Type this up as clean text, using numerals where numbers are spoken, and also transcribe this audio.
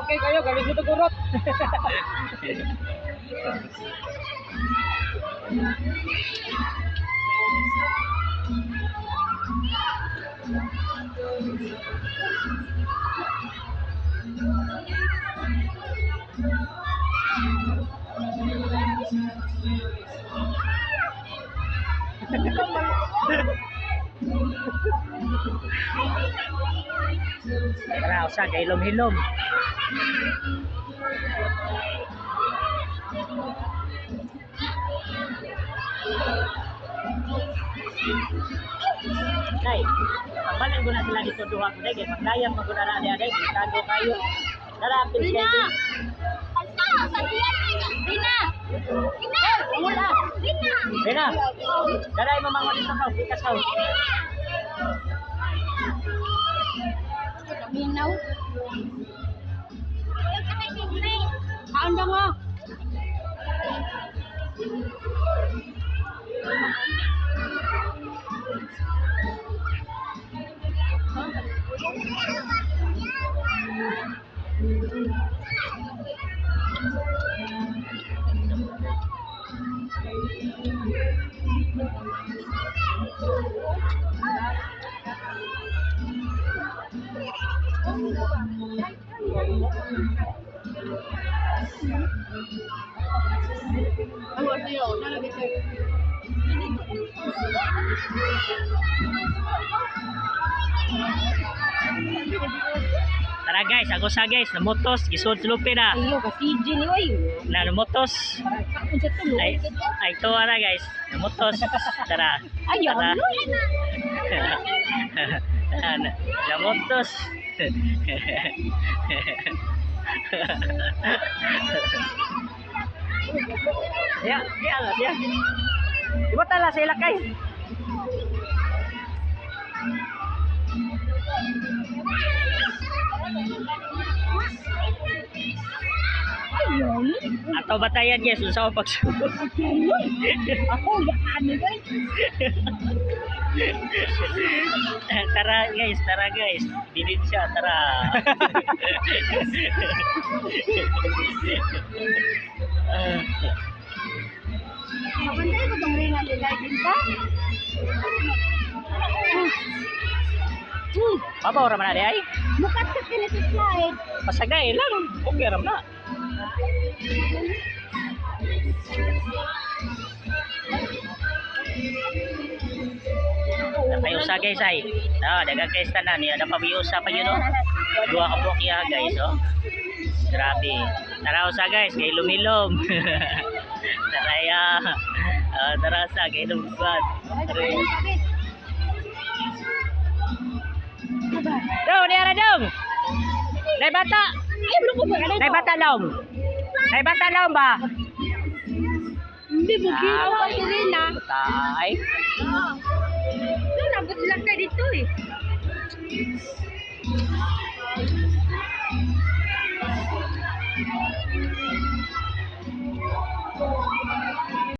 Okay kayo, galing dito kurot. Tara, usa kay hilom-hilom. Day, pagbalan ko na sila dito duha ko day, kay magdayam mo na na day, tago kayo. Tara, pins kayo. Rina, tara mamangon dito ka, pikas ka. Minaw. Anda mo. Tara guys, ako sa guys, namotos, gisod lupi na. Ayo kasi Jenny oy. Na namotos. Unsa to lo? Ay to na guys, namotos. Tara. Ayo. Tara. Namotos. Ya, ya. Iba tala sa ilakay. Ayun. Ato batayan guys, unsa ko pagsulod. Ako yan guys. Tara guys. Bilin siya, tara. Mabantay ko tong ring ali live din pa. Babaw ra man na ay. Mukat ka kini sa slide. Pasagay lang. Okay ra na. Tayo sa guys ay. Dagang guys tanan ya, dapat biusa pa yun oh. Dua ka buok ya guys oh. Grabe. Tara sa guys, kay lumilom. Tara ya. Tara sa kay lumban. Dong, di ara dong. Nay bata. Ay bro ko ba Nay bata lom. Nay bata lom ba? Hindi mo ginawa ko rin na. Tay.